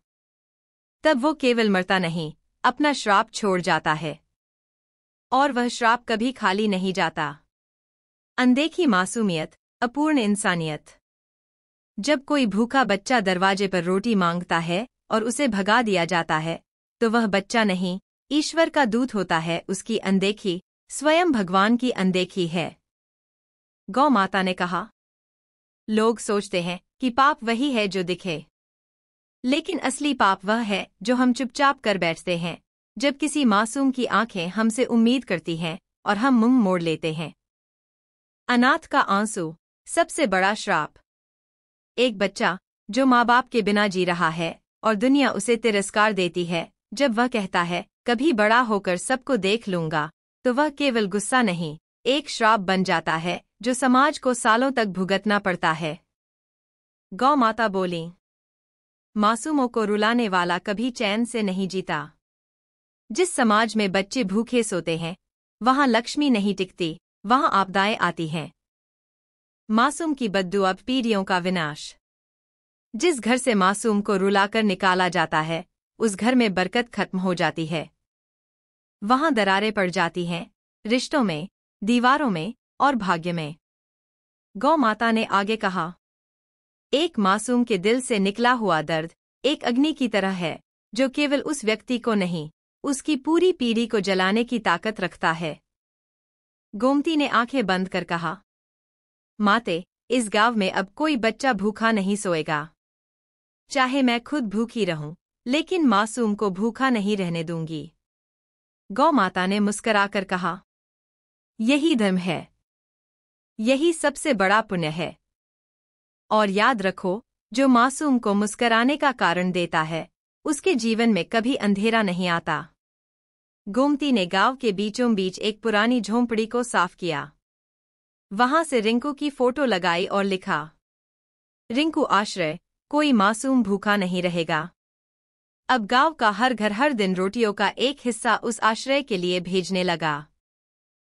तब वो केवल मरता नहीं, अपना श्राप छोड़ जाता है। और वह श्राप कभी खाली नहीं जाता। अनदेखी मासूमियत, अपूर्ण इंसानियत। जब कोई भूखा बच्चा दरवाजे पर रोटी मांगता है और उसे भगा दिया जाता है, तो वह बच्चा नहीं, ईश्वर का दूत होता है। उसकी अनदेखी स्वयं भगवान की अनदेखी है। गौ माता ने कहा, लोग सोचते हैं कि पाप वही है जो दिखे, लेकिन असली पाप वह है जो हम चुपचाप कर बैठते हैं, जब किसी मासूम की आंखें हमसे उम्मीद करती हैं और हम मुंह मोड़ लेते हैं। अनाथ का आंसू, सबसे बड़ा श्राप। एक बच्चा जो माँ बाप के बिना जी रहा है और दुनिया उसे तिरस्कार देती है, जब वह कहता है, कभी बड़ा होकर सबको देख लूंगा, तो वह केवल गुस्सा नहीं, एक श्राप बन जाता है जो समाज को सालों तक भुगतना पड़ता है। गौ माता बोली, मासूमों को रुलाने वाला कभी चैन से नहीं जीता। जिस समाज में बच्चे भूखे सोते हैं, वहां लक्ष्मी नहीं टिकती, वहां आपदाएं आती हैं। मासूम की बद्दुआ, पीढ़ियों का विनाश। जिस घर से मासूम को रुलाकर निकाला जाता है, उस घर में बरकत खत्म हो जाती है। वहां दरारें पड़ जाती हैं, रिश्तों में, दीवारों में और भाग्य में। गौ माता ने आगे कहा, एक मासूम के दिल से निकला हुआ दर्द एक अग्नि की तरह है, जो केवल उस व्यक्ति को नहीं, उसकी पूरी पीढ़ी को जलाने की ताकत रखता है। गोमती ने आंखें बंद कर कहा, माते, इस गांव में अब कोई बच्चा भूखा नहीं सोएगा। चाहे मैं खुद भूखी रहूं, लेकिन मासूम को भूखा नहीं रहने दूंगी। गौ माता ने मुस्कराकर कहा, यही धर्म है, यही सबसे बड़ा पुण्य है। और याद रखो, जो मासूम को मुस्कराने का कारण देता है, उसके जीवन में कभी अंधेरा नहीं आता। गोमती ने गांव के बीचों बीच एक पुरानी झोंपड़ी को साफ किया। वहां से रिंकू की फोटो लगाई और लिखा, रिंकू आश्रय, कोई मासूम भूखा नहीं रहेगा। अब गांव का हर घर हर दिन रोटियों का एक हिस्सा उस आश्रय के लिए भेजने लगा।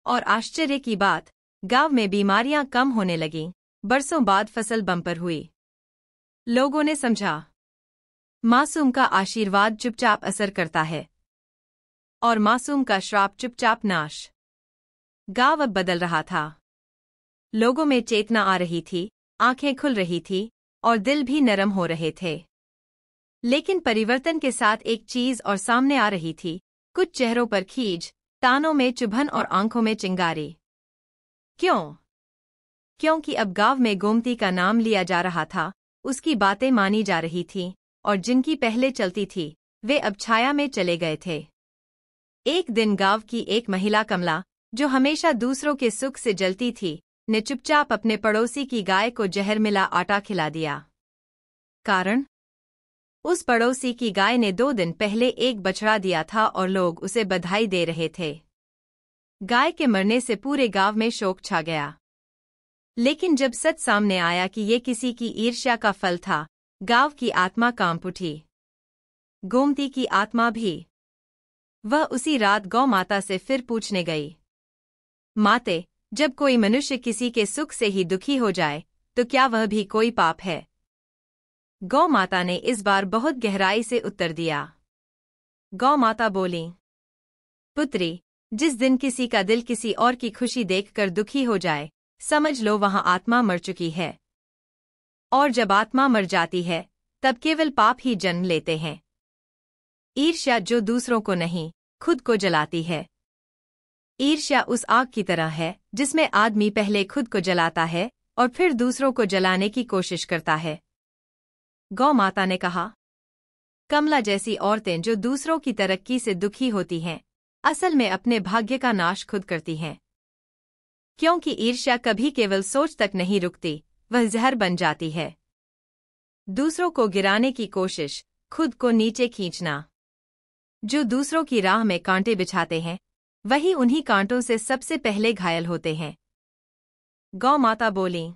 और आश्चर्य की बात, गांव में बीमारियां कम होने लगीं, बरसों बाद फसल बम्पर हुई। लोगों ने समझा, मासूम का आशीर्वाद चुपचाप असर करता है, और मासूम का श्राप चुपचाप नाश। गांव अब बदल रहा था। लोगों में चेतना आ रही थी, आंखें खुल रही थी और दिल भी नरम हो रहे थे। लेकिन परिवर्तन के साथ एक चीज और सामने आ रही थी, कुछ चेहरों पर खींच, तानों में चुभन और आंखों में चिंगारी। क्यों? क्योंकि अब गांव में गोमती का नाम लिया जा रहा था, उसकी बातें मानी जा रही थीं, और जिनकी पहले चलती थी, वे अब छाया में चले गए थे। एक दिन गांव की एक महिला कमला, जो हमेशा दूसरों के सुख से जलती थी, ने चुपचाप अपने पड़ोसी की गाय को जहर मिला आटा खिला दिया। कारण? उस पड़ोसी की गाय ने 2 दिन पहले एक बछड़ा दिया था और लोग उसे बधाई दे रहे थे। गाय के मरने से पूरे गांव में शोक छा गया। लेकिन जब सच सामने आया कि ये किसी की ईर्ष्या का फल था, गांव की आत्मा कांप उठी। गोमती की आत्मा भी। वह उसी रात गौ माता से फिर पूछने गई, माते, जब कोई मनुष्य किसी के सुख से ही दुखी हो जाए, तो क्या वह भी कोई पाप है? गौ माता ने इस बार बहुत गहराई से उत्तर दिया। गौ माता बोली, पुत्री, जिस दिन किसी का दिल किसी और की खुशी देखकर दुखी हो जाए, समझ लो वहां आत्मा मर चुकी है। और जब आत्मा मर जाती है, तब केवल पाप ही जन्म लेते हैं। ईर्ष्या जो दूसरों को नहीं, खुद को जलाती है। ईर्ष्या उस आग की तरह है, जिसमें आदमी पहले खुद को जलाता है और फिर दूसरों को जलाने की कोशिश करता है। गौ माता ने कहा, कमला जैसी औरतें जो दूसरों की तरक्की से दुखी होती हैं, असल में अपने भाग्य का नाश खुद करती हैं। क्योंकि ईर्ष्या कभी केवल सोच तक नहीं रुकती, वह जहर बन जाती है। दूसरों को गिराने की कोशिश, खुद को नीचे खींचना। जो दूसरों की राह में कांटे बिछाते हैं, वही उन्हीं कांटों से सबसे पहले घायल होते हैं। गौ माता बोली,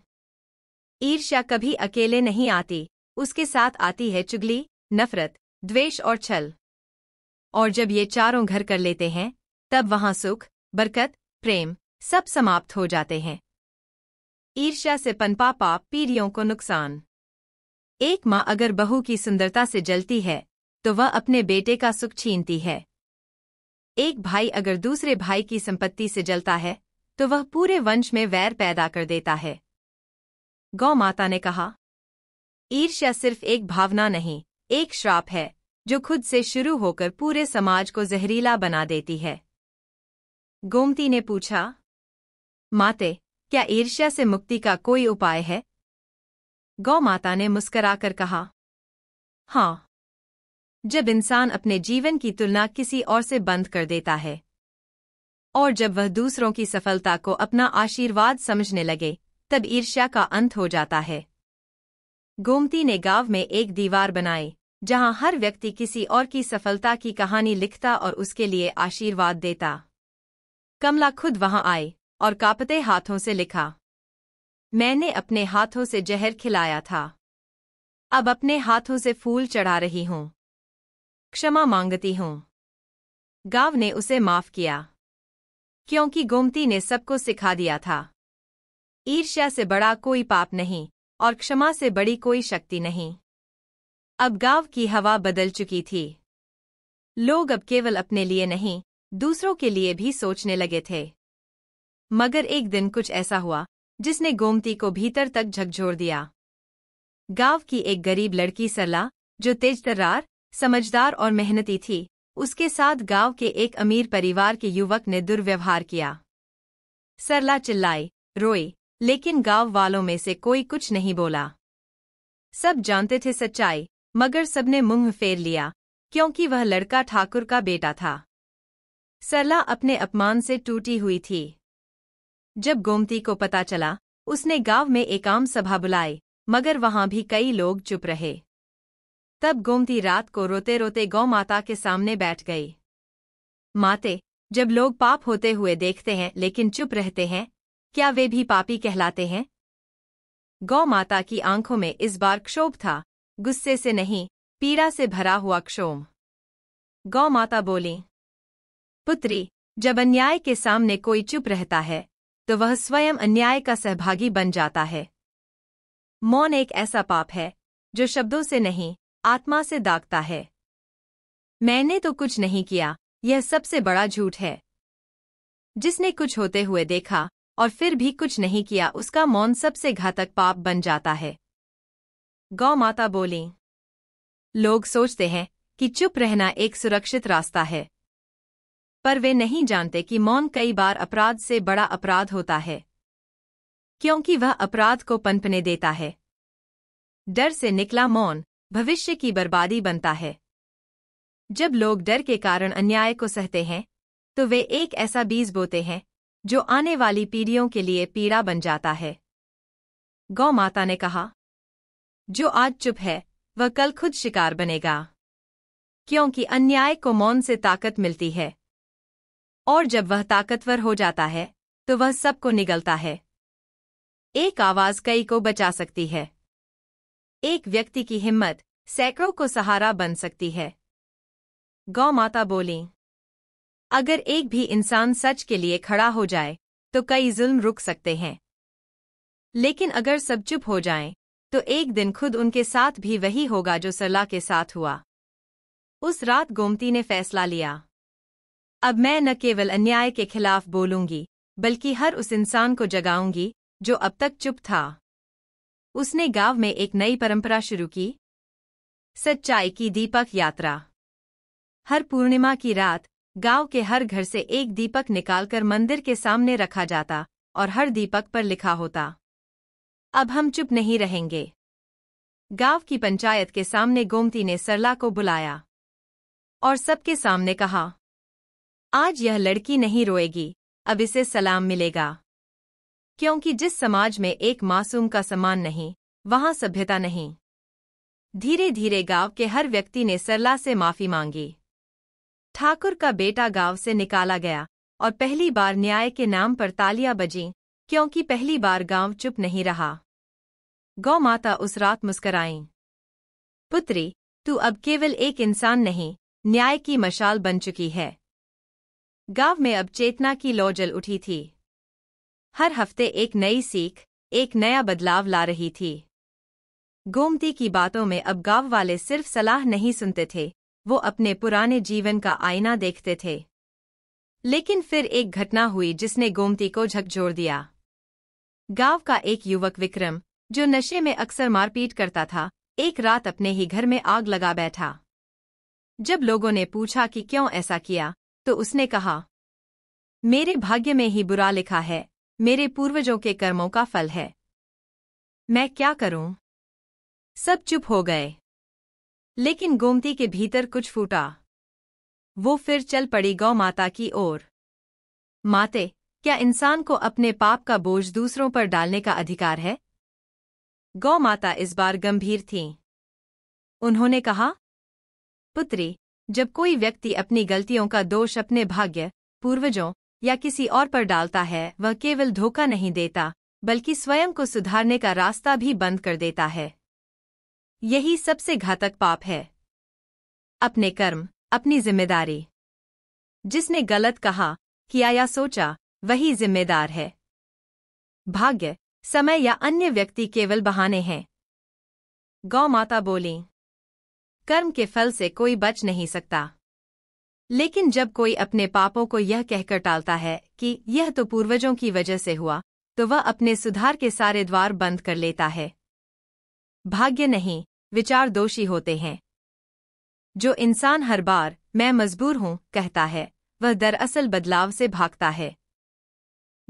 ईर्ष्या कभी अकेले नहीं आती, उसके साथ आती है चुगली, नफरत, द्वेष और छल। और जब ये चारों घर कर लेते हैं, तब वहां सुख, बरकत, प्रेम सब समाप्त हो जाते हैं। ईर्ष्या से पनपा पाप, पीढ़ियों को नुकसान। एक माँ अगर बहू की सुंदरता से जलती है, तो वह अपने बेटे का सुख छीनती है। एक भाई अगर दूसरे भाई की संपत्ति से जलता है, तो वह पूरे वंश में वैर पैदा कर देता है। गौ माता ने कहा, ईर्ष्या सिर्फ एक भावना नहीं, एक श्राप है, जो खुद से शुरू होकर पूरे समाज को जहरीला बना देती है। गोमती ने पूछा, माते, क्या ईर्ष्या से मुक्ति का कोई उपाय है? गौ माता ने मुस्कराकर कहा, हाँ। जब इंसान अपने जीवन की तुलना किसी और से बंद कर देता है, और जब वह दूसरों की सफलता को अपना आशीर्वाद समझने लगे, तब ईर्ष्या का अंत हो जाता है। गोमती ने गांव में एक दीवार बनाई, जहां हर व्यक्ति किसी और की सफलता की कहानी लिखता और उसके लिए आशीर्वाद देता। कमला खुद वहां आई और कांपते हाथों से लिखा, मैंने अपने हाथों से जहर खिलाया था, अब अपने हाथों से फूल चढ़ा रही हूं, क्षमा मांगती हूं। गांव ने उसे माफ किया, क्योंकि गोमती ने सबको सिखा दिया था, ईर्ष्या से बड़ा कोई पाप नहीं और क्षमा से बड़ी कोई शक्ति नहीं। अब गांव की हवा बदल चुकी थी। लोग अब केवल अपने लिए नहीं, दूसरों के लिए भी सोचने लगे थे। मगर एक दिन कुछ ऐसा हुआ जिसने गोमती को भीतर तक झकझोर दिया। गांव की एक गरीब लड़की सरला, जो तेजतर्रार, समझदार और मेहनती थी, उसके साथ गांव के एक अमीर परिवार के युवक ने दुर्व्यवहार किया। सरला चिल्लाई, रोई, लेकिन गांव वालों में से कोई कुछ नहीं बोला। सब जानते थे सच्चाई, मगर सबने मुंह फेर लिया, क्योंकि वह लड़का ठाकुर का बेटा था। सरला अपने अपमान से टूटी हुई थी। जब गोमती को पता चला, उसने गांव में एक आम सभा बुलाई, मगर वहां भी कई लोग चुप रहे। तब गोमती रात को रोते रोते गौ माता के सामने बैठ गई। माते, जब लोग पाप होते हुए देखते हैं लेकिन चुप रहते हैं, क्या वे भी पापी कहलाते हैं? गौ माता की आंखों में इस बार क्षोभ था, गुस्से से नहीं, पीड़ा से भरा हुआ क्षोभ। गौ माता बोली, पुत्री, जब अन्याय के सामने कोई चुप रहता है, तो वह स्वयं अन्याय का सहभागी बन जाता है। मौन एक ऐसा पाप है, जो शब्दों से नहीं, आत्मा से दागता है। मैंने तो कुछ नहीं किया, यह सबसे बड़ा झूठ है। जिसने कुछ होते हुए देखा और फिर भी कुछ नहीं किया, उसका मौन सबसे घातक पाप बन जाता है। गौ माता बोली, लोग सोचते हैं कि चुप रहना एक सुरक्षित रास्ता है, पर वे नहीं जानते कि मौन कई बार अपराध से बड़ा अपराध होता है, क्योंकि वह अपराध को पनपने देता है। डर से निकला मौन भविष्य की बर्बादी बनता है। जब लोग डर के कारण अन्याय को सहते हैं, तो वे एक ऐसा बीज बोते हैं जो आने वाली पीढ़ियों के लिए पीड़ा बन जाता है। गौ माता ने कहा, जो आज चुप है, वह कल खुद शिकार बनेगा, क्योंकि अन्याय को मौन से ताकत मिलती है, और जब वह ताकतवर हो जाता है, तो वह सबको निगलता है। एक आवाज कई को बचा सकती है। एक व्यक्ति की हिम्मत सैकड़ों को सहारा बन सकती है। गौ माता बोली, अगर एक भी इंसान सच के लिए खड़ा हो जाए, तो कई जुल्म रुक सकते हैं। लेकिन अगर सब चुप हो जाएं, तो एक दिन खुद उनके साथ भी वही होगा जो सरला के साथ हुआ। उस रात गोमती ने फैसला लिया, अब मैं न केवल अन्याय के खिलाफ बोलूंगी, बल्कि हर उस इंसान को जगाऊंगी जो अब तक चुप था। उसने गांव में एक नई परंपरा शुरू की, सच्चाई की दीपक यात्रा। हर पूर्णिमा की रात गांव के हर घर से एक दीपक निकालकर मंदिर के सामने रखा जाता और हर दीपक पर लिखा होता, अब हम चुप नहीं रहेंगे। गांव की पंचायत के सामने गोमती ने सरला को बुलाया और सबके सामने कहा, आज यह लड़की नहीं रोएगी, अब इसे सलाम मिलेगा। क्योंकि जिस समाज में एक मासूम का सम्मान नहीं, वहां सभ्यता नहीं। धीरे धीरे गांव के हर व्यक्ति ने सरला से माफी मांगी। ठाकुर का बेटा गांव से निकाला गया और पहली बार न्याय के नाम पर तालियां बजीं, क्योंकि पहली बार गांव चुप नहीं रहा। गौ माता उस रात मुस्कराईं। पुत्री, तू अब केवल एक इंसान नहीं, न्याय की मशाल बन चुकी है। गांव में अब चेतना की लौ जल उठी थी। हर हफ्ते एक नई सीख, एक नया बदलाव ला रही थी। गोमती की बातों में अब गांव वाले सिर्फ सलाह नहीं सुनते थे, वो अपने पुराने जीवन का आईना देखते थे। लेकिन फिर एक घटना हुई जिसने गोमती को झकझोर दिया। गांव का एक युवक विक्रम, जो नशे में अक्सर मारपीट करता था, एक रात अपने ही घर में आग लगा बैठा। जब लोगों ने पूछा कि क्यों ऐसा किया, तो उसने कहा, मेरे भाग्य में ही बुरा लिखा है, मेरे पूर्वजों के कर्मों का फल है। मैं क्या करूं? सब चुप हो गए। लेकिन गोमती के भीतर कुछ फूटा। वो फिर चल पड़ी गौ माता की ओर। माते, क्या इंसान को अपने पाप का बोझ दूसरों पर डालने का अधिकार है? गौ माता इस बार गंभीर थीं। उन्होंने कहा, पुत्री, जब कोई व्यक्ति अपनी गलतियों का दोष अपने भाग्य, पूर्वजों या किसी और पर डालता है, वह केवल धोखा नहीं देता, बल्कि स्वयं को सुधारने का रास्ता भी बंद कर देता है। यही सबसे घातक पाप है। अपने कर्म, अपनी जिम्मेदारी। जिसने गलत कहा, किया या सोचा, वही जिम्मेदार है। भाग्य, समय या अन्य व्यक्ति केवल बहाने हैं। गौ माता बोली, कर्म के फल से कोई बच नहीं सकता। लेकिन जब कोई अपने पापों को यह कहकर टालता है कि यह तो पूर्वजों की वजह से हुआ, तो वह अपने सुधार के सारे द्वार बंद कर लेता है। भाग्य नहीं, विचार दोषी होते हैं। जो इंसान हर बार मैं मजबूर हूं कहता है, वह दरअसल बदलाव से भागता है।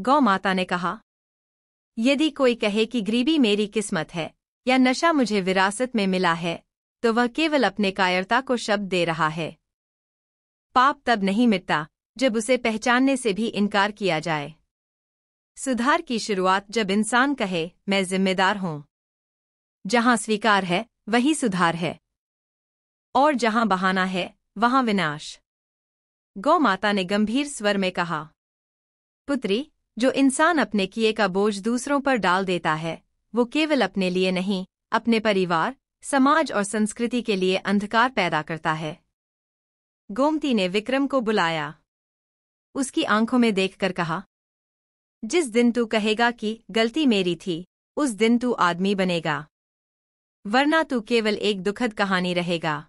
गौ माता ने कहा, यदि कोई कहे कि गरीबी मेरी किस्मत है या नशा मुझे विरासत में मिला है, तो वह केवल अपने कायरता को शब्द दे रहा है। पाप तब नहीं मिटता जब उसे पहचानने से भी इनकार किया जाए। सुधार की शुरुआत जब इंसान कहे, मैं जिम्मेदार हूं। जहां स्वीकार है, वही सुधार है। और जहां बहाना है, वहां विनाश। गौ माता ने गंभीर स्वर में कहा, पुत्री, जो इंसान अपने किए का बोझ दूसरों पर डाल देता है, वो केवल अपने लिए नहीं, अपने परिवार, समाज और संस्कृति के लिए अंधकार पैदा करता है। गोमती ने विक्रम को बुलाया। उसकी आंखों में देखकर कहा, जिस दिन तू कहेगा कि गलती मेरी थी, उस दिन तू आदमी बनेगा, वरना तू केवल एक दुखद कहानी रहेगा।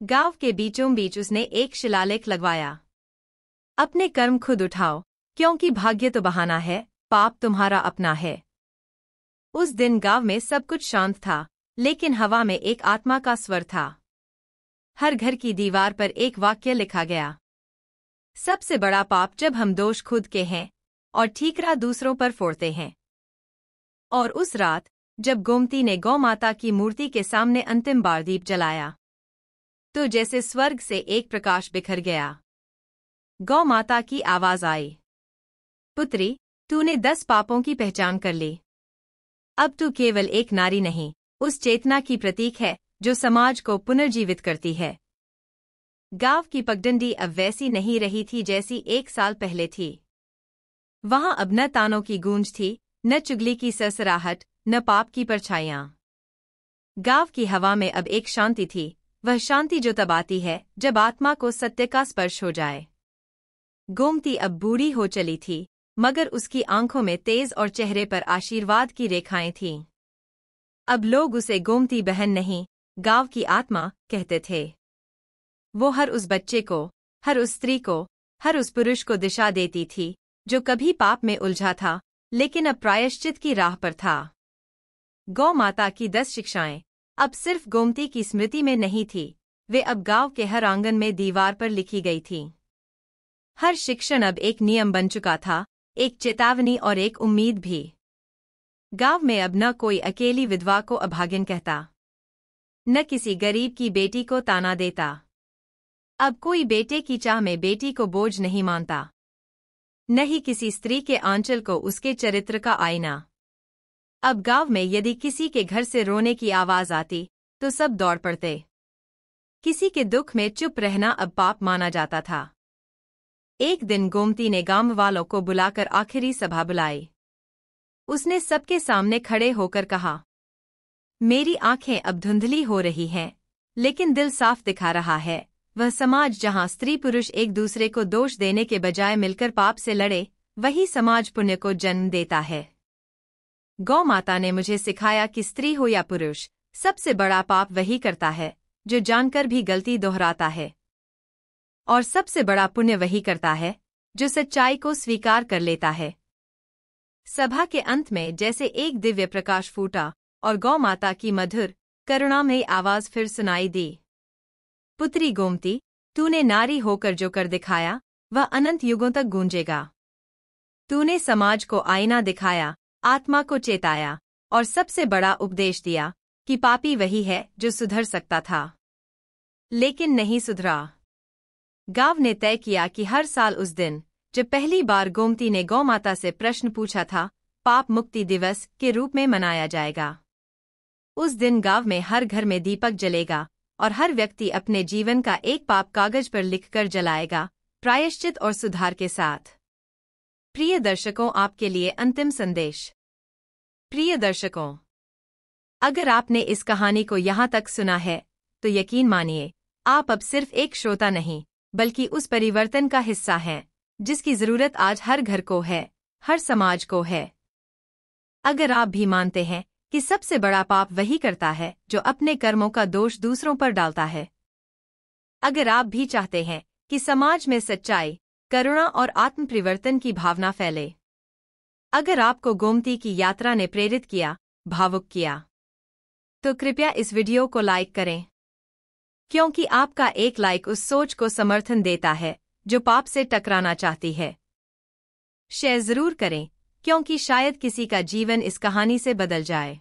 गांव के बीचों बीच उसने एक शिलालेख लगवाया। अपने कर्म खुद उठाओ, क्योंकि भाग्य तो बहाना है, पाप तुम्हारा अपना है। उस दिन गांव में सब कुछ शांत था, लेकिन हवा में एक आत्मा का स्वर था। हर घर की दीवार पर एक वाक्य लिखा गया, सबसे बड़ा पाप जब हम दोष खुद के हैं और ठीकरा दूसरों पर फोड़ते हैं। और उस रात, जब गोमती ने गौ माता की मूर्ति के सामने अंतिम बार दीप जलाया, तो जैसे स्वर्ग से एक प्रकाश बिखर गया। गौ माता की आवाज आई, पुत्री, तूने 10 पापों की पहचान कर ली। अब तू केवल एक नारी नहीं, उस चेतना की प्रतीक है जो समाज को पुनर्जीवित करती है। गांव की पगडंडी अब वैसी नहीं रही थी जैसी 1 साल पहले थी। वहां अब न तानों की गूंज थी, न चुगली की सरसराहट, न पाप की परछाइयां। गांव की हवा में अब एक शांति थी, वह शांति जो तब आती है जब आत्मा को सत्य का स्पर्श हो जाए। गोमती अब बूढ़ी हो चली थी, मगर उसकी आंखों में तेज और चेहरे पर आशीर्वाद की रेखाएं थीं। अब लोग उसे गोमती बहन नहीं, गांव की आत्मा कहते थे। वो हर उस बच्चे को, हर उस स्त्री को, हर उस पुरुष को दिशा देती थी जो कभी पाप में उलझा था, लेकिन अब प्रायश्चित की राह पर था। गौ माता की 10 शिक्षाएं अब सिर्फ गोमती की स्मृति में नहीं थी, वे अब गांव के हर आंगन में दीवार पर लिखी गई थीं। हर शिक्षण अब एक नियम बन चुका था, एक चेतावनी और एक उम्मीद भी। गांव में अब न कोई अकेली विधवा को अभागिन कहता, न किसी गरीब की बेटी को ताना देता। अब कोई बेटे की चाह में बेटी को बोझ नहीं मानता, न ही किसी स्त्री के आंचल को उसके चरित्र का आईना। अब गांव में यदि किसी के घर से रोने की आवाज आती तो सब दौड़ पड़ते। किसी के दुख में चुप रहना अब पाप माना जाता था। एक दिन गोमती ने गांव वालों को बुलाकर आखिरी सभा बुलाई। उसने सबके सामने खड़े होकर कहा, मेरी आंखें अब धुंधली हो रही हैं, लेकिन दिल साफ दिखा रहा है। वह समाज जहां स्त्री पुरुष एक दूसरे को दोष देने के बजाय मिलकर पाप से लड़े, वही समाज पुण्य को जन्म देता है। गौ माता ने मुझे सिखाया कि स्त्री हो या पुरुष, सबसे बड़ा पाप वही करता है जो जानकर भी गलती दोहराता है, और सबसे बड़ा पुण्य वही करता है जो सच्चाई को स्वीकार कर लेता है। सभा के अंत में जैसे एक दिव्य प्रकाश फूटा और गौ माता की मधुर करुणामयी आवाज फिर सुनाई दी, पुत्री गोमती, तूने नारी होकर जो कर दिखाया वह अनंत युगों तक गूंजेगा। तूने समाज को आईना दिखाया, आत्मा को चेताया और सबसे बड़ा उपदेश दिया कि पापी वही है जो सुधर सकता था लेकिन नहीं सुधरा। गांव ने तय किया कि हर साल उस दिन जब पहली बार गोमती ने गौ माता से प्रश्न पूछा था, पाप मुक्ति दिवस के रूप में मनाया जाएगा। उस दिन गांव में हर घर में दीपक जलेगा और हर व्यक्ति अपने जीवन का एक पाप कागज पर लिखकर जलाएगा, प्रायश्चित और सुधार के साथ। प्रिय दर्शकों, आपके लिए अंतिम संदेश। प्रिय दर्शकों, अगर आपने इस कहानी को यहाँ तक सुना है तो यकीन मानिए आप अब सिर्फ एक श्रोता नहीं बल्कि उस परिवर्तन का हिस्सा हैं जिसकी जरूरत आज हर घर को है, हर समाज को है। अगर आप भी मानते हैं कि सबसे बड़ा पाप वही करता है जो अपने कर्मों का दोष दूसरों पर डालता है, अगर आप भी चाहते हैं कि समाज में सच्चाई, करुणा और आत्म परिवर्तन की भावना फैले, अगर आपको गोमती की यात्रा ने प्रेरित किया, भावुक किया, तो कृपया इस वीडियो को लाइक करें, क्योंकि आपका एक लाइक उस सोच को समर्थन देता है जो पाप से टकराना चाहती है। शेयर जरूर करें, क्योंकि शायद किसी का जीवन इस कहानी से बदल जाए।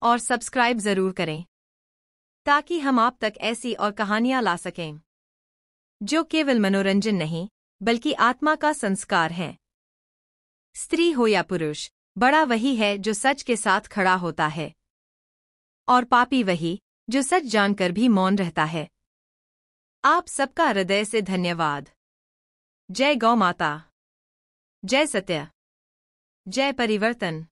और सब्सक्राइब जरूर करें ताकि हम आप तक ऐसी और कहानियां ला सकें जो केवल मनोरंजन नहीं बल्कि आत्मा का संस्कार हैं। स्त्री हो या पुरुष, बड़ा वही है जो सच के साथ खड़ा होता है, और पापी वही जो सच जानकर भी मौन रहता है। आप सबका हृदय से धन्यवाद। जय गौ माता, जय सत्य, जय परिवर्तन।